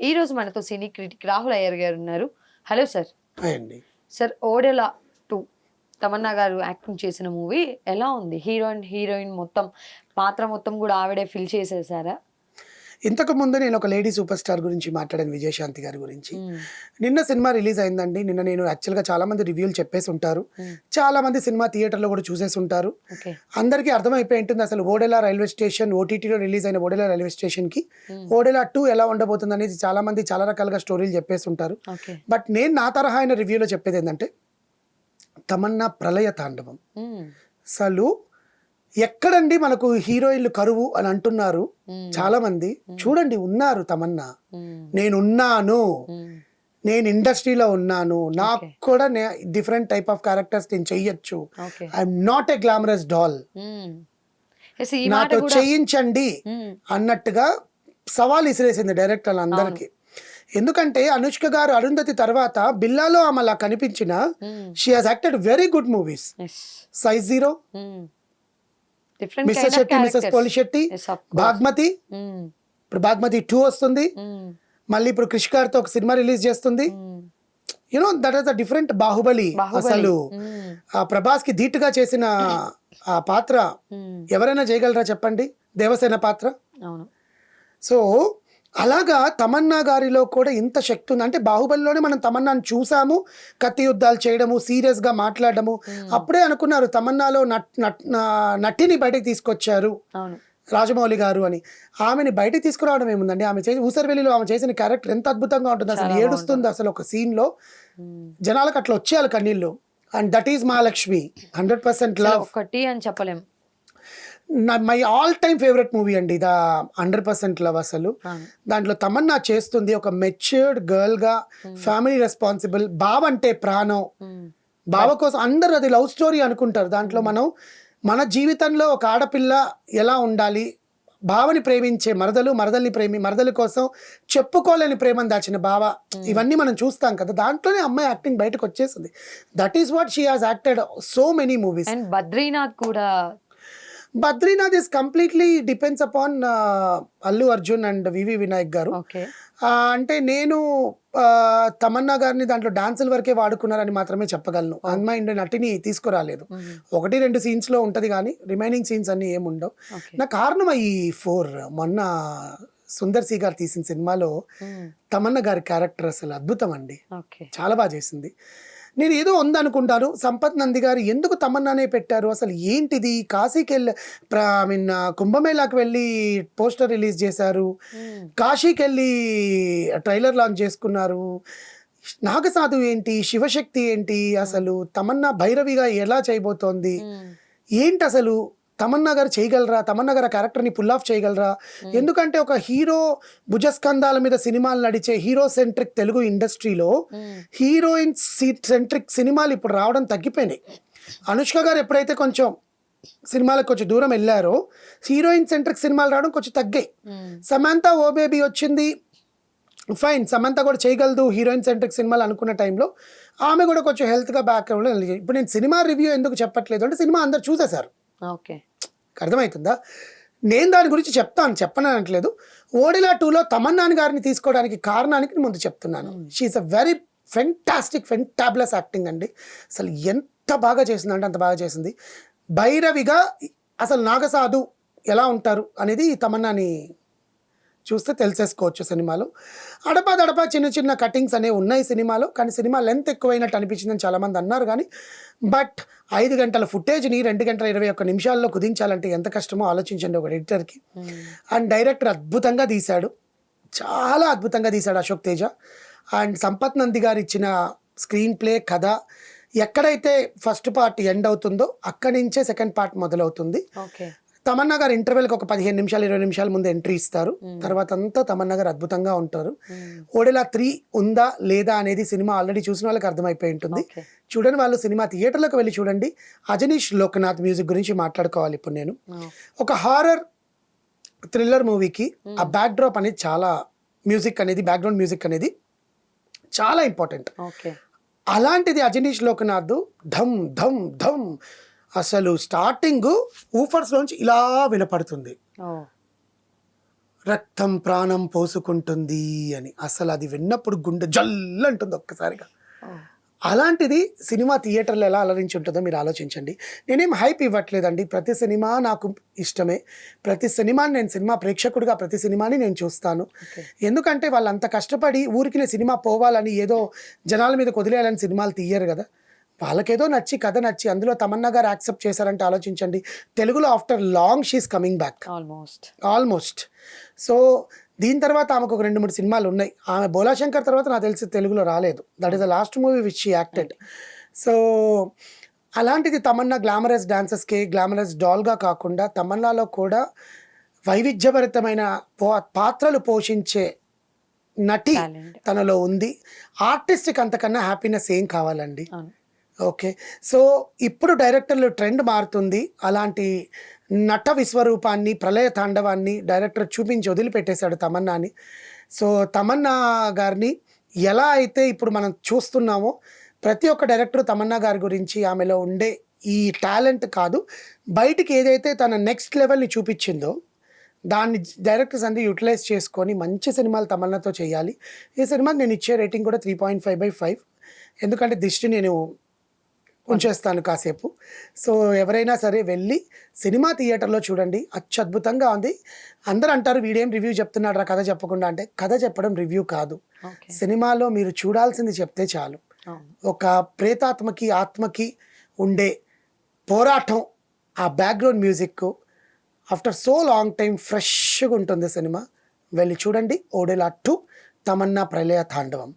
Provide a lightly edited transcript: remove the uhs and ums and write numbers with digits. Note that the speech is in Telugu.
ఈ రోజు మనతో సినీ క్రిటిక్ రాహుల్ అయ్యర్ గారు ఉన్నారు. Hello sir. హాయ్ అండి. సార్, 'ఓడెలా 2' తమన్నా గారు యాక్టింగ్ చేసిన మూవీ ఎలా ఉంది? హీరోయిన్ మొత్తం పాత్ర మొత్తం కూడా ఆవిడే ఫిల్ చేసేసారా? ఇంతకు ముందు నేను ఒక లేడీ సూపర్ స్టార్ గురించి మాట్లాడాను, విజయశాంతి గారి గురించి. హ్మ్. నిన్న సినిమా రిలీజ్ అయిందండి. నిన్న నేను యాక్చువల్‌గా చాలా మంది రివ్యూలు చెప్పేసి ఉంటారు. చాలా మంది సినిమా థియేటర్‌లో కూడా చూసేసి ఉంటారు. ఓకే. అందరికీ అర్థమైపోయి ఉంటుంది అసలు ఓడెలా రైల్వే స్టేషన్, ఓటీటీలో రిలీజ్ అయిన ఓడెలా రైల్వే స్టేషన్‌కి ఓడెలా 2 ఎలా ఉండబోతుంది అనేది చాలా మంది చాలా రకాలుగా స్టోరీలు చెప్పేసి ఉంటారు. ఓకే. బట్ నేను నా తరహా అయిన రివ్యూలో చెప్పేది ఏంటంటే, తమన్నా ప్రళయ తాండవం. హ్మ్. అసలు ఎక్కడండి మనకు హీరోయిన్లు కరువు అని అంటున్నారు చాలా మంది. చూడండి, ఉన్నారు తమన్నా. హ్మ్. నేనున్నాను, హ్మ్. నేను ఇండస్ట్రీలో ఉన్నాను, నాకు Okay. కూడా డిఫరెంట్ టైప్ ఆఫ్ క్యారెక్టర్స్ నేను చెయ్యొచ్చు. Okay. I'm not a glamorous doll, hmm. Yes, ఈ మాట నాతో కూడా. చేయించండి హ్మ్. అన్నట్టుగా సవాల్ ఇసిరేసింది డైరెక్టర్లు అందరికీ. ఎందుకంటే అనుష్క గారు అరుంధతి తర్వాత బిల్లాలో ఆమె అలా కనిపించిన she has acted very good movies. Yes. Size zero, different mister kind of Shetty, Mrs characters. Polishetty, yes, of course. Bhagmati, hmm. ఇప్పుడు భాగ్మతి 2 వస్తుంది. హ్మ్. మళ్ళీ ఇప్పుడు క్రిష్ గారితో ఒక సినిమా రిలీజ్ చేస్తుంది. హ్మ్. You know that is a different Baahubali. అసలు హ్మ్. ఆ ప్రభాస్ కి ధీటుగా చేసిన ఆ పాత్ర హ్మ్. ఎవరైనా చేయగలరా చెప్పండి, దేవసేన పాత్ర. అవును. సో అలాగా తమన్నా గారిలో కూడా ఇంత శక్తి ఉంది అంటే, బాహుబలిలోనే మనం తమన్నాను చూసాము, కత్తి యుద్ధాలు చేయడము, సీరియస్ గా మాట్లాడడము. అప్పుడే అనుకున్నారు తమన్నాలో నటిని బయటకు తీసుకొచ్చారు అవును. రాజమౌళి గారు అని. ఆమెని బయటికి తీసుకురావడం ఏముందండి, ఆమె చేసి ఊసరవెల్లిలో ఆమె చేసిన క్యారెక్టర్ ఎంత అద్భుతంగా ఉంటుంది. అసలు చాలా ఏడుస్తుంది అసలు ఒక సీన్ లో, జనాలకు అట్లా వచ్చేయాలి కన్నీళ్ళు. And that is Mahalakshmi. 100% అసలు లవ్. ఒకటి అని చెప్పలేం. My all time favourite movie అండి ద 100% లవ్. అసలు అవును. దాంట్లో తమన్నా చేస్తుంది ఒక మెచ్యూర్డ్ గర్ల్ గా, ఫ్యామిలీ రెస్పాన్సిబుల్, బావ అంటే ప్రాణం. హ్మ్. బావ కోసం అందరూ అది లవ్ స్టోరీ అనుకుంటారు. దాంట్లో మనం మన జీవితంలో ఒక ఆడపిల్ల ఎలా ఉండాలి, బావని ప్రేమించే మరదలు, మరదలి కోసం చెప్పుకోలేని ప్రేమను దాచిన బావ, ఇవన్నీ మనం చూస్తాం కదా. దాంట్లోనే అమ్మాయి యాక్టింగ్ బయటకు వచ్చేసింది. That is what she has acted so many movies. And Badrinath కూడా. Badrinath is completely depends upon Allu Arjun and VV Vinayak garu. Okay. అంటే నేను తమన్నా గారిని దాంట్లో డాన్సుల వరకే వాడుకున్నారని మాత్రమే చెప్పగలను. అమ్మాయి నటిని తీసుకురాలేదు. 1-2 సీన్స్ లో ఉంటది కానీ రిమైనింగ్ సీన్స్ అన్ని ఏముండవు. ఓకే. నా కారణం ఈ 4 మొన్న సుందర్ సి గారు తీసిన సినిమాలో తమన్నా గారి క్యారెక్టర్ అసలు అద్భుతం అండి. ఓకే. చాలా బాగా చేసింది. నేను ఏదో ఉందనుకుంటాను, సంపత్ నంది గారు ఎందుకు తమన్నానే పెట్టారు, అసలు ఏంటిది, కాశీకి వెళ్ళి ఐ మీన్ కుంభమేళాకి వెళ్ళి పోస్టర్ రిలీజ్ చేశారు, కాశీకి వెళ్ళి ట్రైలర్ లాంచ్ చేసుకున్నారు, నాగసాధు ఏంటి, శివశక్తి ఏంటి, అసలు తమన్నా భైరవిగా ఎలా చేయబోతోంది, ఏంటి అసలు తమన్నా గారు చేయగలరా, తమన్నా గారు ఆ క్యారెక్టర్ని పుల్ ఆఫ్ చేయగలరా? ఎందుకంటే ఒక హీరో భుజస్కంధాల మీద సినిమాలు నడిచే హీరో సెంట్రిక్ తెలుగు ఇండస్ట్రీలో హీరోయిన్ సెంట్రిక్ సినిమాలు ఇప్పుడు రావడం తగ్గిపోయినాయి. అనుష్క గారు ఎప్పుడైతే కొంచెం సినిమాలకు కొంచెం దూరం వెళ్ళారో హీరోయిన్ సెంట్రిక్ సినిమాలు రావడం కొంచెం తగ్గాయి. సమంత ఓ బేబీ వచ్చింది, ఫైన్, సమంత కూడా చేయగలదు హీరోయిన్ సెంట్రిక్ సినిమాలు అనుకున్న టైంలో ఆమె కూడా కొంచెం హెల్త్గా బ్యాక్గ్రౌండ్లో వెళ్ళి. ఇప్పుడు నేను సినిమా రివ్యూ ఎందుకు చెప్పట్లేదు అంటే, సినిమా అందరు చూసేశారు. ఓకే. అర్థమవుతుందా? నేను దాని గురించి చెప్పను అనట్లేదు. ఓడెలా 2లో తమన్నాని గారిని తీసుకోవడానికి కారణానికి ముందు చెప్తున్నాను. She's a very fantabulous acting అండి. అసలు ఎంత బాగా చేసిందంటే అంత బాగా చేసింది. భైరవిగా అసలు నాగసాధు ఎలా ఉంటారు అనేది తమన్నాని చూస్తే తెలిసేసుకోవచ్చు సినిమాలో. అడపా చిన్న చిన్న కటింగ్స్ అనేవి ఉన్నాయి సినిమాలో, కానీ సినిమా లెంత్ ఎక్కువైనట్టు అనిపించిందని చాలామంది అన్నారు. కానీ బట్ 5 గంటల ఫుటేజ్ని 2 గంటల 21 నిమిషాల్లో కుదించాలంటే ఎంత కష్టమో ఆలోచించండి ఒక ఎడిటర్కి. అండ్ డైరెక్టర్ అద్భుతంగా తీశాడు, చాలా అద్భుతంగా తీశాడు అశోక్ తేజ. అండ్ సంపత్ నంది గారు ఇచ్చిన స్క్రీన్ ప్లే, కథ, ఎక్కడైతే ఫస్ట్ పార్ట్ ఎండ్ అవుతుందో అక్కడి నుంచే సెకండ్ పార్ట్ మొదలవుతుంది. ఓకే. తమన్నా గారు ఇంటర్వెల్కి ఒక 15 నిమిషాలు 20 నిమిషాల ముందు ఎంట్రీ ఇస్తారు. తర్వాత అంతా తమన్నా గారు అద్భుతంగా ఉంటారు. ఓడెలా 3 ఉందా లేదా అనేది సినిమా ఆల్రెడీ చూసిన వాళ్ళకి అర్థమైపోయి ఉంటుంది. చూడని వాళ్ళు సినిమా థియేటర్లోకి వెళ్ళి చూడండి. అజనీష్ లోకనాథ్ మ్యూజిక్ గురించి మాట్లాడుకోవాలి ఇప్పుడు నేను. ఒక హారర్ థ్రిల్లర్ మూవీకి ఆ బ్యాక్ డ్రాప్ అనేది చాలా, మ్యూజిక్ అనేది, బ్యాక్గ్రౌండ్ మ్యూజిక్ అనేది చాలా ఇంపార్టెంట్. అలాంటిది అజనీష్ లోకనాథ్ ధమ్ ధమ్ ధమ్ అసలు స్టార్టింగ్ ఊఫర్స్ లోంచి ఇలా వినపడుతుంది. రక్తం ప్రాణం పోసుకుంటుంది అని. అసలు అది విన్నప్పుడు గుండె జల్లు అంటుంది ఒక్కసారిగా. అలాంటిది సినిమా థియేటర్లో ఎలా అలరించి ఉంటుందో మీరు ఆలోచించండి. నేనేం హైప్ ఇవ్వట్లేదండి. ప్రతి సినిమా నాకు ఇష్టమే. ప్రతి సినిమాని నేను సినిమా ప్రేక్షకుడిగా ప్రతి సినిమాని నేను చూస్తాను. ఎందుకంటే వాళ్ళు అంత కష్టపడి ఊరికినే సినిమా పోవాలని ఏదో జనాల మీద వదిలేయాలని సినిమాలు తీయరు కదా. వాళ్ళకేదో నచ్చి కథ నచ్చి అందులో తమన్నా గారు యాక్సెప్ట్ చేశారంటే ఆలోచించండి. తెలుగులో after long she's coming back almost. So దీని తర్వాత ఆమెకు ఒక 2-3 సినిమాలు ఉన్నాయి. ఆమె బోలాశంకర్ తర్వాత నాకు తెలిసి తెలుగులో రాలేదు. That is the last movie which she acted. So అలాంటిది తమన్నా గ్లామరస్ డాన్సర్స్కి గ్లామరస్ డాల్గా కాకుండా తమన్నాలో కూడా వైవిధ్యభరితమైన పాత్రలు పోషించే నటి తనలో ఉంది. ఆర్టిస్ట్కి అంతకన్నా హ్యాపీనెస్ ఏం కావాలండి. ఓకే. సో ఇప్పుడు డైరెక్టర్లు ట్రెండ్ మారుతుంది. అలాంటి నట విశ్వరూపాన్ని ప్రళయ తాండవాన్ని డైరెక్టర్ చూపించి వదిలిపెట్టేశాడు తమన్నాని. సో తమన్నా గారిని ఎలా అయితే ఇప్పుడు మనం చూస్తున్నామో ప్రతి ఒక్క డైరెక్టర్ తమన్నా గారి గురించి ఆమెలో ఉండే ఈ టాలెంట్ కాదు బయటికి ఏదైతే తన నెక్స్ట్ లెవెల్ని చూపించిందో దాన్ని డైరెక్టర్స్ అందరూ యూటిలైజ్ చేసుకొని మంచి సినిమాలు తమన్నాతో చేయాలి. ఈ సినిమాకి నేను ఇచ్చే రేటింగ్ కూడా 3.5/5. ఎందుకంటే దిష్టి నేను ఉంచేస్తాను కాసేపు. సో ఎవరైనా సరే వెళ్ళి సినిమా థియేటర్లో చూడండి. అత్యద్భుతంగా ఉంది. అందరూ అంటారు వీడేం రివ్యూ చెప్తున్నాడు రా కథ చెప్పకుండా. అంటే కథ చెప్పడం రివ్యూ కాదు. సినిమాలో మీరు చూడాల్సింది చెప్తే చాలు. ఒక ప్రేతాత్మకి ఆత్మకి ఉండే పోరాటం, ఆ background music after so long time ఫ్రెష్గా ఉంటుంది సినిమా. వెళ్ళి చూడండి. ఓడెలా 2 తమన్నా ప్రళయ తాండవం.